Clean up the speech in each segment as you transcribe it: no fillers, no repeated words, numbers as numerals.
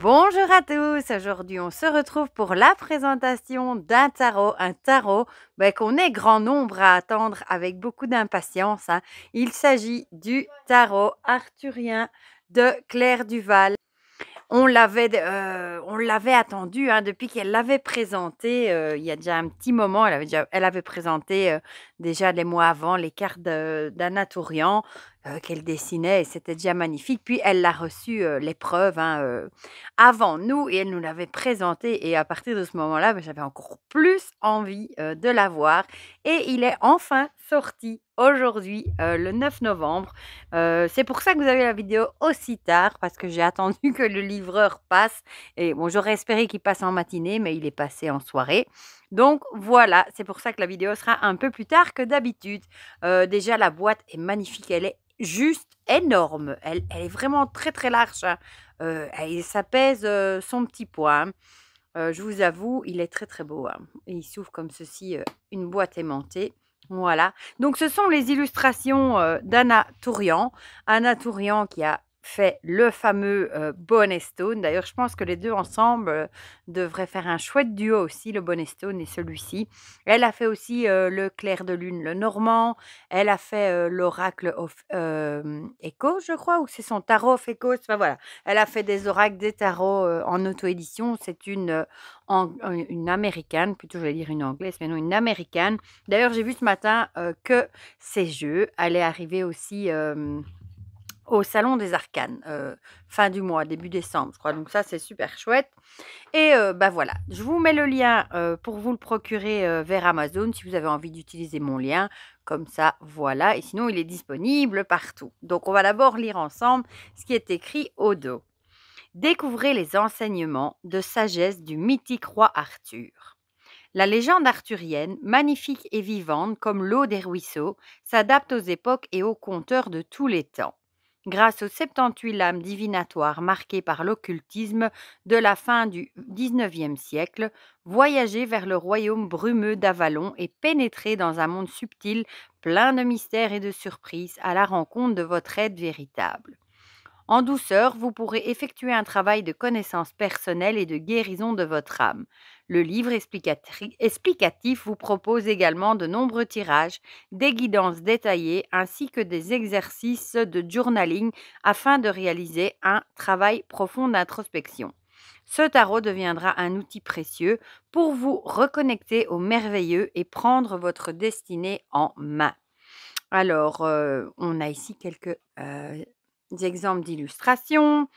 Bonjour à tous, aujourd'hui on se retrouve pour la présentation d'un tarot, un tarot qu'on est grand nombre à attendre avec beaucoup d'impatience, hein. Il s'agit du tarot arthurien de Claire Duval. On l'avait attendu, hein, depuis qu'elle l'avait présenté, il y a déjà un petit moment. Elle avait présenté, déjà les mois avant les cartes d'Anna Tourian, qu'elle dessinait et c'était déjà magnifique. Puis elle l'a reçu, l'épreuve, hein, avant nous et elle nous l'avait présenté et à partir de ce moment-là, j'avais encore plus envie, de la voir et il est enfin sorti aujourd'hui, le 9 novembre. C'est pour ça que vous avez la vidéo aussi tard, parce que j'ai attendu que le livreur passe et bon, j'aurais espéré qu'il passe en matinée, mais il est passé en soirée. Donc voilà, c'est pour ça que la vidéo sera un peu plus tard que d'habitude. Déjà la boîte est magnifique, elle est juste énorme. Elle est vraiment très, très large, hein. Et ça pèse, son petit poids, hein. Je vous avoue, il est très, très beau, hein. Et il s'ouvre comme ceci, une boîte aimantée. Voilà. Donc ce sont les illustrations, d'Anna Tourian. Anna Tourian qui a fait le fameux, Bonnet Stone. D'ailleurs, je pense que les 2 ensemble, devraient faire un chouette duo aussi, le Bonnet Stone et celui-ci. Elle a fait aussi, le Clair de lune, le normand. Elle a fait, l'oracle of, Echo, je crois, ou c'est son tarot of Echo. Enfin voilà, elle a fait des oracles, des tarots, en auto-édition. C'est une américaine, plutôt j'allais dire une anglaise, mais non, une américaine. D'ailleurs, j'ai vu ce matin, que ces jeux allaient arriver aussi, au salon des arcanes, fin du mois, début décembre, je crois. Donc ça, c'est super chouette. Et voilà, je vous mets le lien, pour vous le procurer, vers Amazon si vous avez envie d'utiliser mon lien. Comme ça, voilà. Et sinon, il est disponible partout. Donc, on va d'abord lire ensemble ce qui est écrit au dos. Découvrez les enseignements de sagesse du mythique roi Arthur. La légende arthurienne, magnifique et vivante comme l'eau des ruisseaux, s'adapte aux époques et aux conteurs de tous les temps. Grâce aux 78 lames divinatoires marquées par l'occultisme de la fin du XIXe siècle, voyagez vers le royaume brumeux d'Avalon et pénétrez dans un monde subtil, plein de mystères et de surprises, à la rencontre de votre aide véritable. En douceur, vous pourrez effectuer un travail de connaissance personnelle et de guérison de votre âme. Le livre explicatif vous propose également de nombreux tirages, des guidances détaillées ainsi que des exercices de journaling afin de réaliser un travail profond d'introspection. Ce tarot deviendra un outil précieux pour vous reconnecter au merveilleux et prendre votre destinée en main. Alors, on a ici quelques exemples d'illustrations.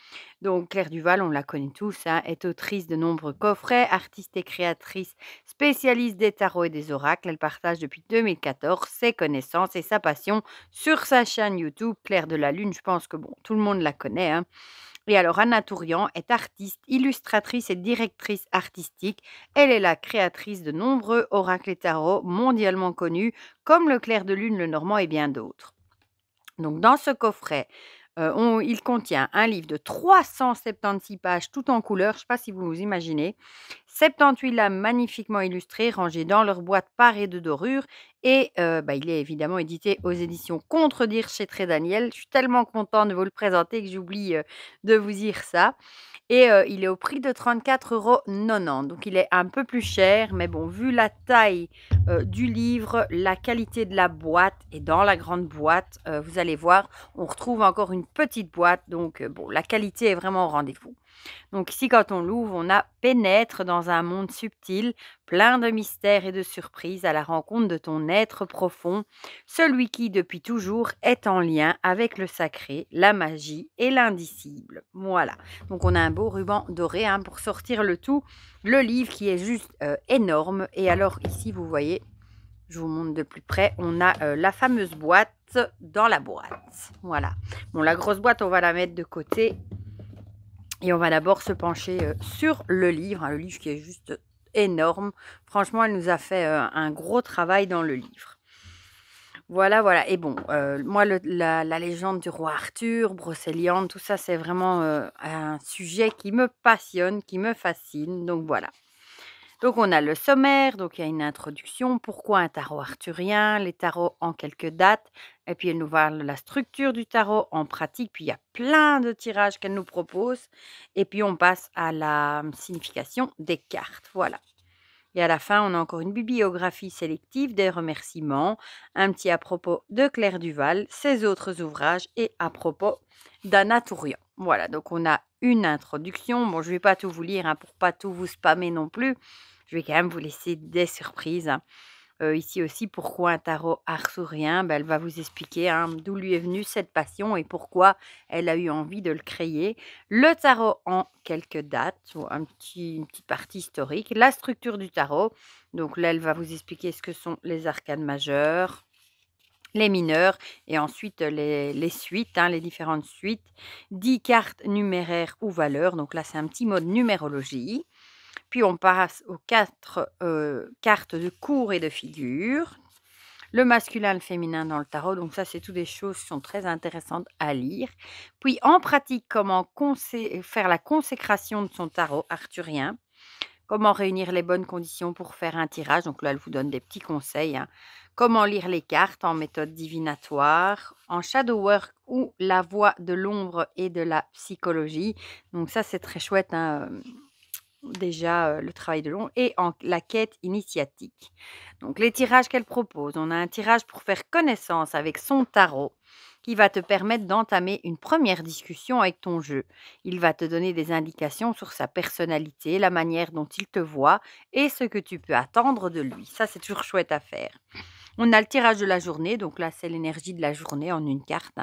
Donc, Claire Duval, on la connaît tous, hein, est autrice de nombreux coffrets, artiste et créatrice spécialiste des tarots et des oracles. Elle partage depuis 2014 ses connaissances et sa passion sur sa chaîne YouTube Claire de la Lune. Je pense que bon, tout le monde la connaît, hein. Et alors, Anna Tourian est artiste, illustratrice et directrice artistique. Elle est la créatrice de nombreux oracles et tarots mondialement connus, comme le Clair de Lune, le Normand et bien d'autres. Donc, dans ce coffret, il contient un livre de 376 pages, tout en couleur. Je ne sais pas si vous vous imaginez. 78 lames magnifiquement illustrées, rangées dans leur boîte parée de dorures. Et il est évidemment édité aux éditions Contredire chez Très Daniel. Je suis tellement contente de vous le présenter que j'oublie de vous dire ça. Et il est au prix de 34,90 €. Donc, il est un peu plus cher. Mais bon, vu la taille du livre, la qualité de la boîte et dans la grande boîte, vous allez voir, on retrouve encore une petite boîte. Donc, la qualité est vraiment au rendez-vous. Donc ici, quand on l'ouvre, on pénètre dans un monde subtil, plein de mystères et de surprises à la rencontre de ton être profond, celui qui, depuis toujours, est en lien avec le sacré, la magie et l'indicible. Voilà. Donc on a un beau ruban doré, hein, pour sortir le tout. Le livre qui est juste énorme. Et alors ici, vous voyez, je vous montre de plus près, on a la fameuse boîte dans la boîte. Voilà. Bon, la grosse boîte, on va la mettre de côté. Et on va d'abord se pencher sur le livre, hein, le livre qui est juste énorme. Franchement, elle nous a fait un gros travail dans le livre. Voilà, voilà. Et bon, moi, la légende du roi Arthur, Brocéliande, tout ça, c'est vraiment un sujet qui me passionne, qui me fascine. Donc voilà. Donc on a le sommaire, donc il y a une introduction, pourquoi un tarot arthurien, les tarots en quelques dates, et puis elle nous parle de la structure du tarot en pratique, puis il y a plein de tirages qu'elle nous propose, et puis on passe à la signification des cartes. Voilà. Et à la fin, on a encore une bibliographie sélective, des remerciements, un petit à propos de Claire Duval, ses autres ouvrages et à propos d'Anna Tourian. Voilà, donc on a une introduction. Bon, je ne vais pas tout vous lire pour pas tout vous spammer non plus. Je vais quand même vous laisser des surprises. Ici aussi, pourquoi un tarot arthurien? Elle va vous expliquer d'où lui est venue cette passion et pourquoi elle a eu envie de le créer. Le tarot en quelques dates, ou une petite partie historique. La structure du tarot. Donc là, elle va vous expliquer ce que sont les arcanes majeures, les mineurs et ensuite les suites, les différentes suites. 10 cartes numéraires ou valeurs. Donc là, c'est un petit mot de numérologie. Puis on passe aux 4 cartes de cours et de figure. Le masculin, le féminin dans le tarot. Donc ça, c'est toutes des choses qui sont très intéressantes à lire. Puis en pratique, comment faire la consécration de son tarot arthurien. Comment réunir les bonnes conditions pour faire un tirage. Donc là, elle vous donne des petits conseils. Comment lire les cartes en méthode divinatoire, en shadow work ou la voie de l'ombre et de la psychologie. Donc ça, c'est très chouette. Déjà le travail de long et en la quête initiatique. Donc les tirages qu'elle propose, on a un tirage pour faire connaissance avec son tarot qui va te permettre d'entamer une première discussion avec ton jeu. Il va te donner des indications sur sa personnalité, la manière dont il te voit et ce que tu peux attendre de lui. Ça, c'est toujours chouette à faire. On a le tirage de la journée, donc là, c'est l'énergie de la journée en une carte.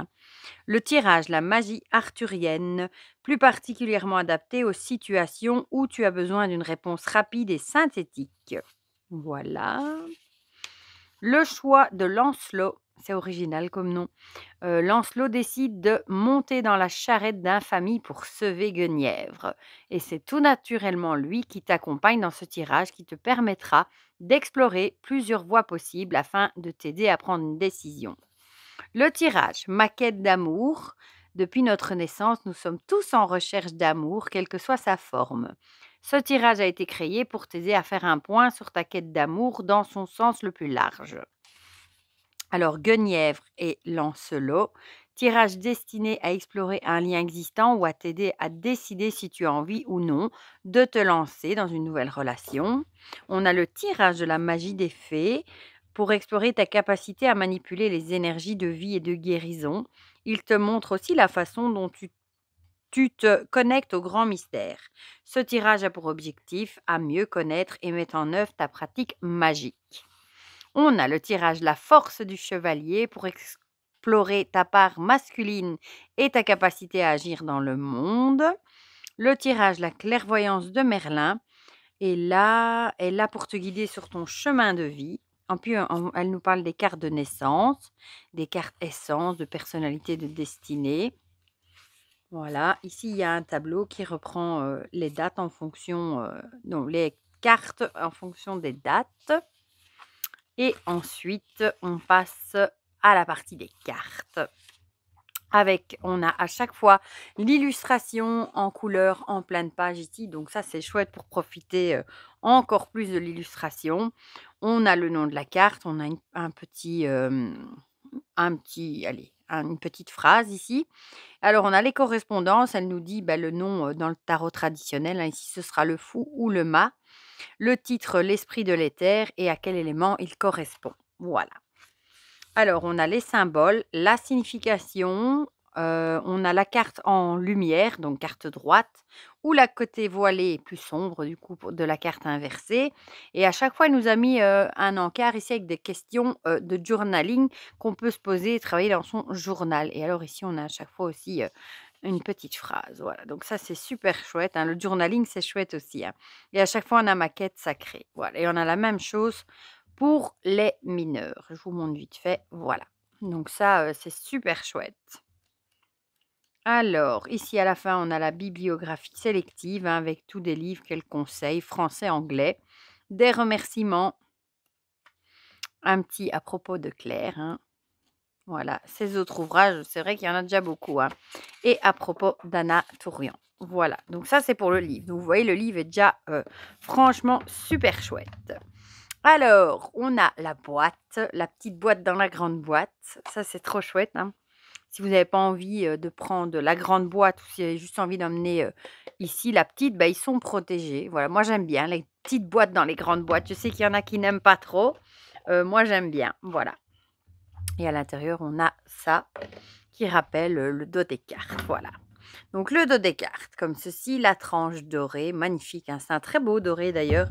Le tirage, la magie arthurienne, plus particulièrement adaptée aux situations où tu as besoin d'une réponse rapide et synthétique. Voilà. Le choix de Lancelot, c'est original comme nom. Lancelot décide de monter dans la charrette d'infamie pour sauver Guenièvre. Et c'est tout naturellement lui qui t'accompagne dans ce tirage qui te permettra d'explorer plusieurs voies possibles afin de t'aider à prendre une décision. Le tirage, maquette d'amour. Depuis notre naissance, nous sommes tous en recherche d'amour, quelle que soit sa forme. Ce tirage a été créé pour t'aider à faire un point sur ta quête d'amour dans son sens le plus large. Alors, Guenièvre et Lancelot, tirage destiné à explorer un lien existant ou à t'aider à décider si tu as envie ou non de te lancer dans une nouvelle relation. On a le tirage de la magie des fées pour explorer ta capacité à manipuler les énergies de vie et de guérison. Il te montre aussi la façon dont tu te connectes au grand mystère. Ce tirage a pour objectif à mieux connaître et mettre en œuvre ta pratique magique. On a le tirage La force du chevalier pour explorer ta part masculine et ta capacité à agir dans le monde. Le tirage La clairvoyance de Merlin est là pour te guider sur ton chemin de vie. En plus, elle nous parle des cartes de naissance, des cartes essence, de personnalité, de destinée. Voilà, ici il y a un tableau qui reprend les dates en fonction, non, les cartes en fonction des dates. Et ensuite, on passe à la partie des cartes. On a à chaque fois l'illustration en couleur en pleine page ici. Donc ça, c'est chouette pour profiter encore plus de l'illustration. On a le nom de la carte. On a une petite phrase ici. Alors, on a les correspondances. Elle nous dit le nom dans le tarot traditionnel. Ici, ce sera le fou ou le mât. Le titre, l'esprit de l'éther et à quel élément il correspond. Voilà. Alors, on a les symboles, la signification, on a la carte en lumière, donc carte droite, ou la côté voilé plus sombre, du coup, de la carte inversée. Et à chaque fois, elle nous a mis un encart ici avec des questions de journaling qu'on peut se poser et travailler dans son journal. Et alors ici, on a à chaque fois aussi une petite phrase. Voilà, donc ça, c'est super chouette. Le journaling, c'est chouette aussi. Et à chaque fois, on a ma quête sacrée. Voilà, et on a la même chose pour les mineurs. Je vous montre vite fait. Voilà. Donc ça, c'est super chouette. Alors, ici à la fin, on a la bibliographie sélective avec tous des livres qu'elle conseille, français, anglais, des remerciements, un petit à propos de Claire. Voilà, ces autres ouvrages, c'est vrai qu'il y en a déjà beaucoup, hein. Et à propos d'Anna Tourian. Voilà, donc ça, c'est pour le livre. Donc, vous voyez, le livre est déjà franchement super chouette. Alors, on a la boîte, la petite boîte dans la grande boîte. Ça, c'est trop chouette, hein. Si vous n'avez pas envie de prendre la grande boîte ou si vous avez juste envie d'emmener ici la petite, bah, ils sont protégés. Voilà, moi, j'aime bien les petites boîtes dans les grandes boîtes. Je sais qu'il y en a qui n'aiment pas trop. Moi, j'aime bien. Voilà. Et à l'intérieur, on a ça qui rappelle le dos des cartes. Voilà. Donc, le dos des cartes, comme ceci, la tranche dorée, magnifique, hein. C'est un très beau doré d'ailleurs.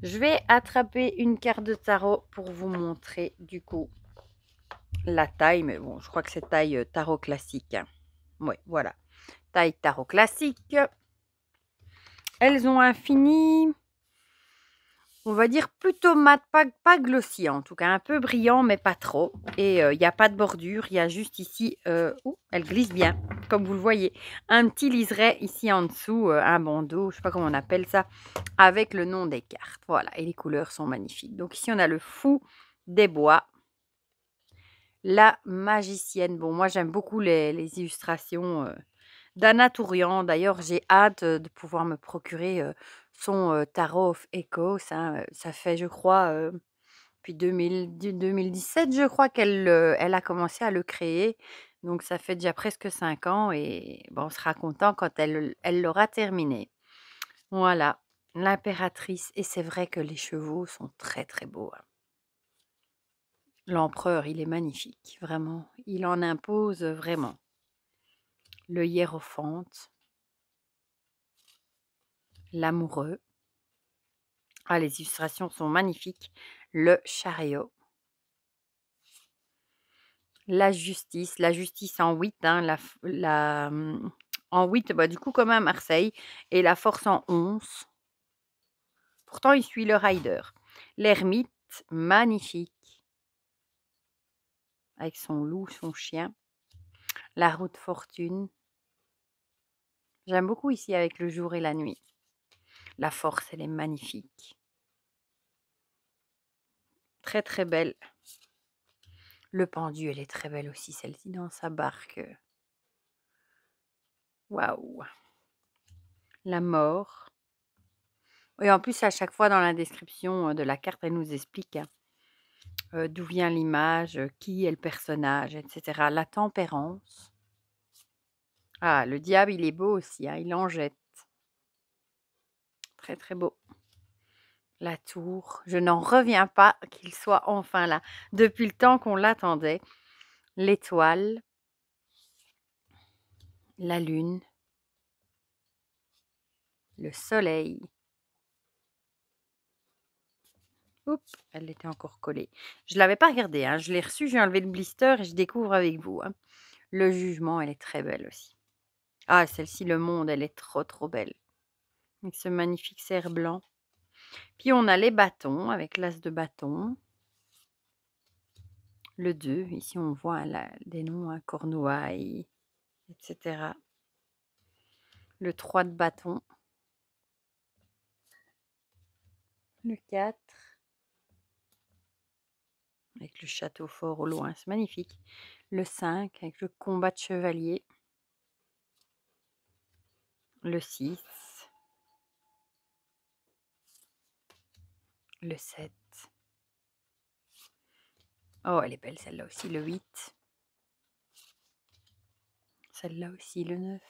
Je vais attraper une carte de tarot pour vous montrer du coup la taille. Mais bon, je crois que c'est taille tarot classique, hein. Oui, voilà. Taille tarot classique. Elles ont un fini, on va dire plutôt mat, pas glossy en tout cas, un peu brillant, mais pas trop. Et il n'y a pas de bordure, il y a juste ici, elle glisse bien, comme vous le voyez. Un petit liseré ici en dessous, un bandeau, je ne sais pas comment on appelle ça, avec le nom des cartes. Voilà, et les couleurs sont magnifiques. Donc ici, on a le fou des bois, la magicienne. Bon, moi, j'aime beaucoup les illustrations d'Anna Tourian. D'ailleurs, j'ai hâte de pouvoir me procurer son Tarot of Echoes, hein. Ça fait, je crois, depuis 2017, je crois elle a commencé à le créer. Donc, ça fait déjà presque 5 ans et bon, on sera content quand elle l'aura terminé. Voilà, l'impératrice. Et c'est vrai que les chevaux sont très, très beaux, hein. L'empereur, il est magnifique, vraiment. Il en impose vraiment. Le hiérophante, l'amoureux. Ah, les illustrations sont magnifiques. Le chariot. La justice en 8, hein, en 8, bah, du coup, comme à Marseille. Et la force en 11. Pourtant, il suit le rider. L'ermite, magnifique. Avec son loup, son chien. La roue de fortune. J'aime beaucoup ici avec le jour et la nuit. La force, elle est magnifique. Très, très belle. Le pendu, elle est très belle aussi, celle-ci, dans sa barque. Waouh! La mort. Et en plus, à chaque fois dans la description de la carte, elle nous explique d'où vient l'image, qui est le personnage, etc. La tempérance. Ah, le diable, il est beau aussi, hein, il en jette. Très, très beau. La tour. Je n'en reviens pas qu'il soit enfin là. Depuis le temps qu'on l'attendait. L'étoile. La lune. Le soleil. Oups, elle était encore collée. Je ne l'avais pas regardée, hein. Je l'ai reçue, j'ai enlevé le blister et je découvre avec vous, hein. Le jugement, elle est très belle aussi. Ah, celle-ci, le monde, elle est trop, trop belle. Avec ce magnifique cerf blanc. Puis on a les bâtons avec l'as de bâton. Le 2, ici on voit des noms, hein, Cornouailles, etc. Le 3 de bâton. Le 4. Avec le château fort au loin, c'est magnifique. Le 5 avec le combat de chevalier. Le 6. Le 7. Oh, elle est belle celle-là aussi, le 8. Celle-là aussi, le 9.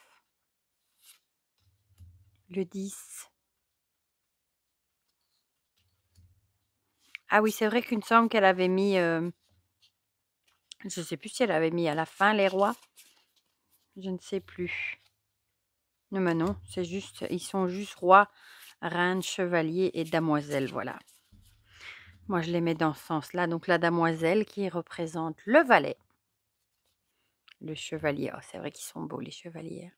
Le 10. Ah oui, c'est vrai qu'une semble qu'elle avait mis, je ne sais plus si elle avait mis à la fin les rois. Je ne sais plus. Non, mais non, c'est juste, ils sont juste rois, reines, chevaliers et damoiselles, voilà. Moi, je les mets dans ce sens-là. Donc, la damoiselle qui représente le valet. Le chevalier. Oh, c'est vrai qu'ils sont beaux, les chevaliers.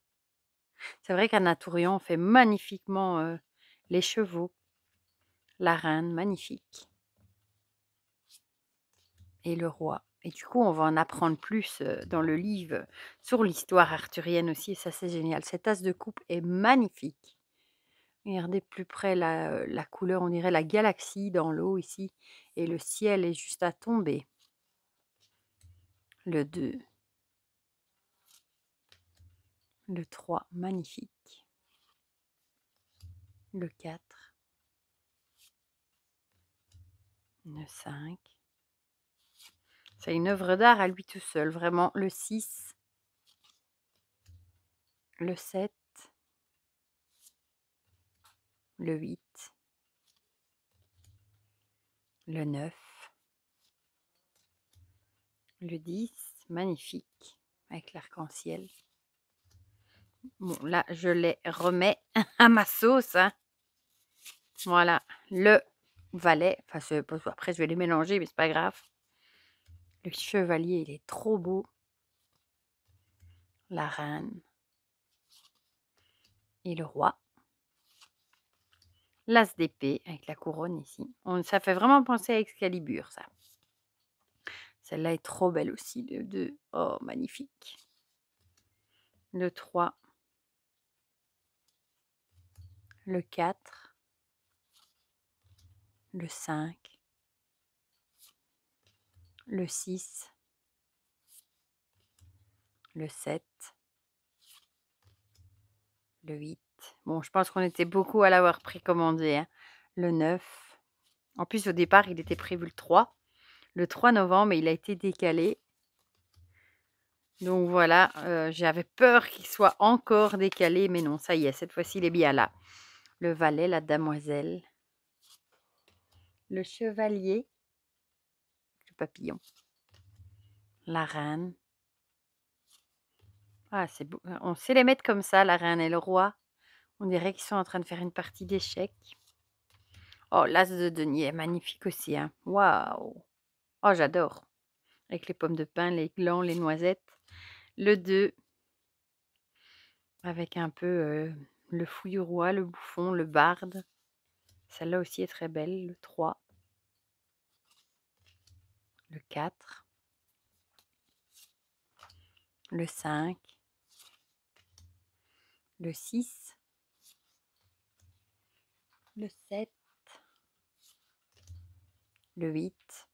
C'est vrai qu'Anna Tourian fait magnifiquement les chevaux. La reine, magnifique. Et le roi. Et du coup, on va en apprendre plus dans le livre sur l'histoire arthurienne aussi. Et ça, c'est génial. Cette as de coupe est magnifique. Regardez plus près la couleur, on dirait la galaxie dans l'eau ici. Et le ciel est juste à tomber. le 2, le 3, magnifique, le 4, le 5. C'est une œuvre d'art à lui tout seul, vraiment. Le 6, le 7, le 8, le 9, le 10, magnifique, avec l'arc-en-ciel. Bon, là, je les remets à ma sauce, hein. Voilà, le valet. Enfin, après, je vais les mélanger, mais c'est pas grave. Le chevalier, il est trop beau. La reine. Et le roi. L'as d'épée, avec la couronne ici. Ça fait vraiment penser à Excalibur, ça. Celle-là est trop belle aussi, le 2. Oh, magnifique. Le 3. Le 4. Le 5. Le 6. Le 7. Le 8. Bon, je pense qu'on était beaucoup à l'avoir précommandé, hein. Le 9. En plus, au départ, il était prévu le 3 novembre, et il a été décalé. Donc voilà, j'avais peur qu'il soit encore décalé, mais non, ça y est, cette fois-ci, il est bien là. Le valet, la damoiselle, le chevalier, le papillon, la reine. Ah, c'est beau. On sait les mettre comme ça, la reine et le roi. On dirait qu'ils sont en train de faire une partie d'échecs. Oh, l'as de denier, magnifique aussi, hein. Waouh! Oh, j'adore. Avec les pommes de pin, les glands, les noisettes. Le 2, avec un peu le fouille-roi, le bouffon, le barde. Celle-là aussi est très belle. Le 3, le 4, le 5, le 6, le 7, le 8,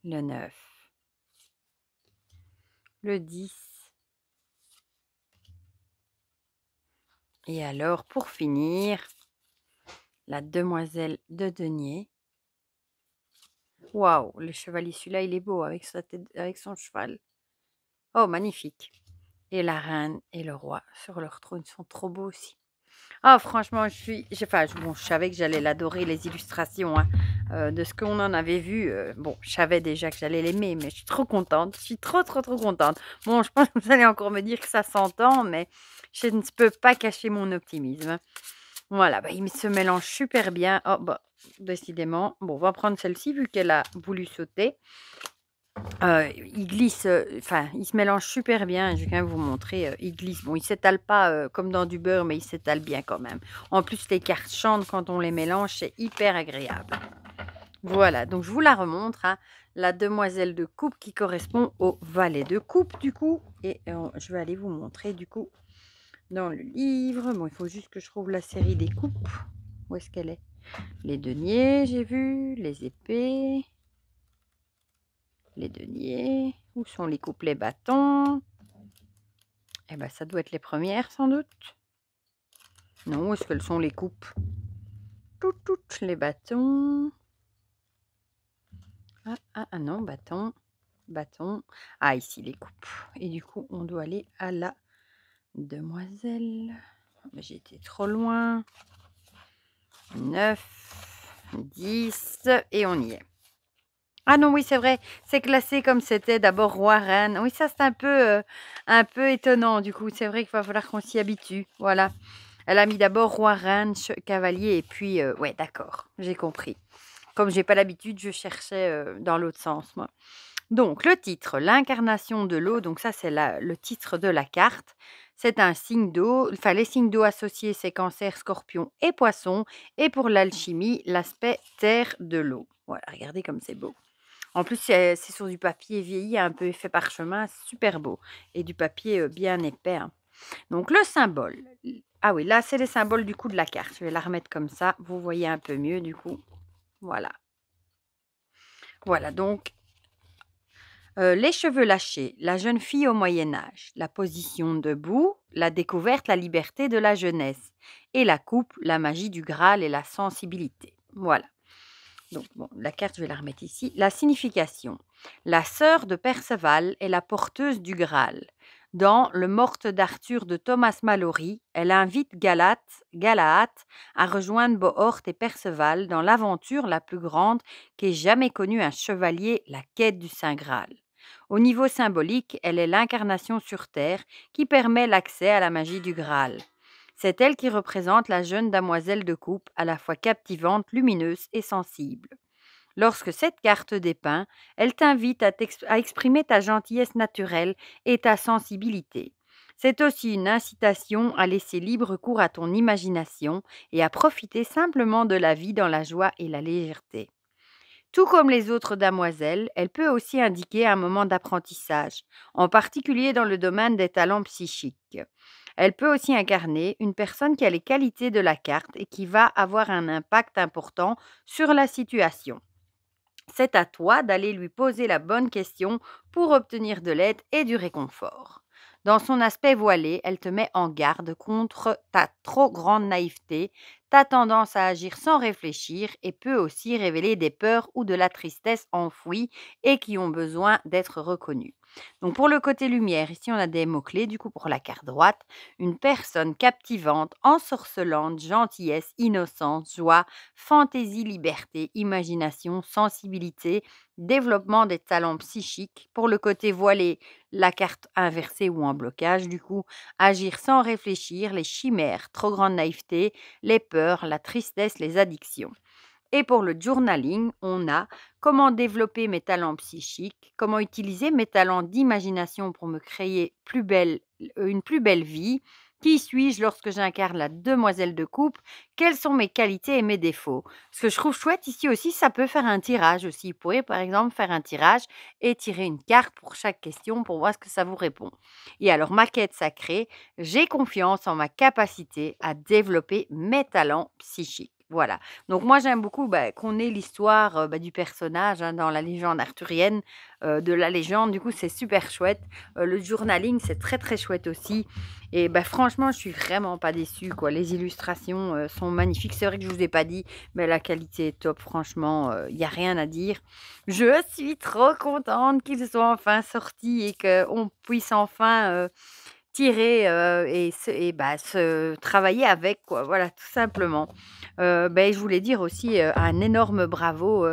le 9, le 10. Et alors, pour finir, la demoiselle de denier. Waouh, le chevalier, celui-là, il est beau avec sa tête, avec son cheval. Oh, magnifique. Et la reine et le roi sur leur trône sont trop beaux aussi. Ah, franchement, bon, je savais que j'allais l'adorer, les illustrations, hein, de ce qu'on en avait vu. Bon, je savais déjà que j'allais l'aimer, mais je suis trop contente. Je suis trop, trop, trop contente. Bon, je pense que vous allez encore me dire que ça s'entend, mais je ne peux pas cacher mon optimisme. Voilà, bah, il se mélange super bien. Oh, bah, décidément. Bon, on va prendre celle-ci vu qu'elle a voulu sauter. Il glisse, enfin, il se mélange super bien. Je vais quand même vous montrer, il glisse. Bon, il s'étale pas, comme dans du beurre, mais il s'étale bien quand même. En plus, les cartes chantent quand on les mélange, c'est hyper agréable. Voilà, donc je vous la remontre, hein, la demoiselle de coupe qui correspond au valet de coupe, du coup. Et je vais aller vous montrer, du coup, dans le livre. Bon, il faut juste que je trouve la série des coupes. Où est-ce qu'elle est? Les deniers, j'ai vu, les épées. Les deniers. Où sont les couplets bâtons? Eh ben, ça doit être les premières, sans doute. Non, où est-ce qu'elles sont les coupes? Toutes les bâtons. Ah non, bâton. Bâton. Ah, ici, les coupes. Et du coup, on doit aller à la demoiselle. Mais j'ai été trop loin. 9, 10, et on y est. Ah non, oui, c'est vrai, c'est classé comme c'était d'abord roi, reine. Oui, ça, c'est un peu étonnant, du coup. C'est vrai qu'il va falloir qu'on s'y habitue. Voilà. Elle a mis d'abord roi, reine, cavalier, et puis... ouais, d'accord, j'ai compris. Comme j'ai pas l'habitude, je cherchais dans l'autre sens, moi. Donc, le titre, l'incarnation de l'eau. Donc ça, c'est le titre de la carte. C'est un signe d'eau. Enfin, les signes d'eau associés, c'est cancer, scorpion et poisson. Et pour l'alchimie, l'aspect terre de l'eau. Voilà, regardez comme c'est beau. En plus, c'est sur du papier vieilli, un peu effet parchemin, super beau. Et du papier bien épais, hein. Donc, le symbole. Ah oui, là, c'est les symboles du coup de la carte. Je vais la remettre comme ça. Vous voyez un peu mieux du coup. Voilà. Voilà, donc, Les cheveux lâchés, la jeune fille au Moyen Âge, la position debout, la découverte, la liberté de la jeunesse et la coupe, la magie du Graal et la sensibilité. Voilà. Donc bon, la carte, je vais la remettre ici. La signification. La sœur de Perceval est la porteuse du Graal. Dans Le Morte d'Arthur de Thomas Malory, elle invite Galahad à rejoindre Bohort et Perceval dans l'aventure la plus grande qu'ait jamais connue un chevalier, la quête du Saint Graal. Au niveau symbolique, elle est l'incarnation sur Terre qui permet l'accès à la magie du Graal. C'est elle qui représente la jeune demoiselle de coupe, à la fois captivante, lumineuse et sensible. Lorsque cette carte dépeint, elle t'invite à exprimer ta gentillesse naturelle et ta sensibilité. C'est aussi une incitation à laisser libre cours à ton imagination et à profiter simplement de la vie dans la joie et la légèreté. Tout comme les autres damoiselles, elle peut aussi indiquer un moment d'apprentissage, en particulier dans le domaine des talents psychiques. Elle peut aussi incarner une personne qui a les qualités de la carte et qui va avoir un impact important sur la situation. C'est à toi d'aller lui poser la bonne question pour obtenir de l'aide et du réconfort. Dans son aspect voilé, elle te met en garde contre ta trop grande naïveté, ta tendance à agir sans réfléchir et peut aussi révéler des peurs ou de la tristesse enfouies et qui ont besoin d'être reconnues. Donc pour le côté lumière, ici on a des mots-clés du coup pour la carte droite, une personne captivante, ensorcelante, gentillesse, innocence, joie, fantaisie, liberté, imagination, sensibilité, développement des talents psychiques. Pour le côté voilé, la carte inversée ou en blocage, du coup, agir sans réfléchir, les chimères, trop grande naïveté, les peurs, la tristesse, les addictions. Et pour le journaling, on a comment développer mes talents psychiques, comment utiliser mes talents d'imagination pour me créer une plus belle vie, qui suis-je lorsque j'incarne la demoiselle de coupe, quelles sont mes qualités et mes défauts. Ce que je trouve chouette ici aussi, ça peut faire un tirage aussi. Vous pourrez par exemple faire un tirage et tirer une carte pour chaque question pour voir ce que ça vous répond. Et alors, ma quête sacrée, j'ai confiance en ma capacité à développer mes talents psychiques. Voilà. Donc moi, j'aime beaucoup qu'on ait l'histoire du personnage dans la légende arthurienne, de la légende. Du coup, c'est super chouette. Le journaling, c'est très très chouette aussi. Et franchement, je suis vraiment pas déçue, quoi. Les illustrations sont magnifiques. C'est vrai que je vous ai pas dit, mais la qualité est top. Franchement, il n'y a rien à dire. Je suis trop contente qu'ils soient enfin sortis et qu'on puisse enfin tirer se travailler avec, quoi. Voilà, tout simplement. Je voulais dire aussi un énorme bravo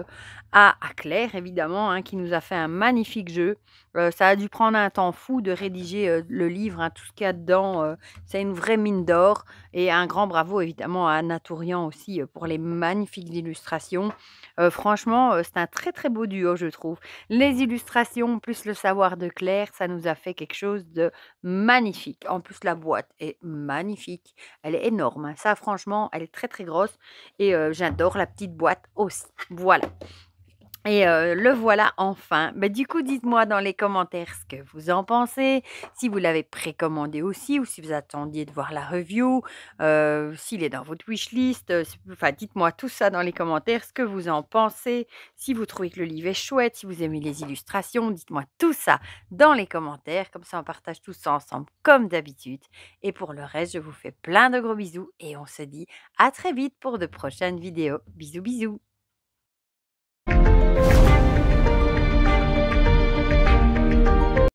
à Claire, évidemment, hein, qui nous a fait un magnifique jeu. Ça a dû prendre un temps fou de rédiger le livre, hein, tout ce qu'il y a dedans. C'est une vraie mine d'or. Et un grand bravo, évidemment, à Anna Tourian aussi pour les magnifiques illustrations. Franchement, c'est un très, très beau duo, je trouve. Les illustrations plus le savoir de Claire, ça nous a fait quelque chose de magnifique. En plus, la boîte est magnifique. Elle est énorme, hein. Ça, franchement, elle est très, très grosse et j'adore la petite boîte aussi. Voilà. Et le voilà enfin. Du coup, dites-moi dans les commentaires ce que vous en pensez, si vous l'avez précommandé aussi ou si vous attendiez de voir la review, s'il est dans votre wishlist, enfin dites-moi tout ça dans les commentaires, ce que vous en pensez, si vous trouvez que le livre est chouette, si vous aimez les illustrations, dites-moi tout ça dans les commentaires, comme ça on partage tout ça ensemble comme d'habitude. Et pour le reste, je vous fais plein de gros bisous et on se dit à très vite pour de prochaines vidéos. Bisous bisous.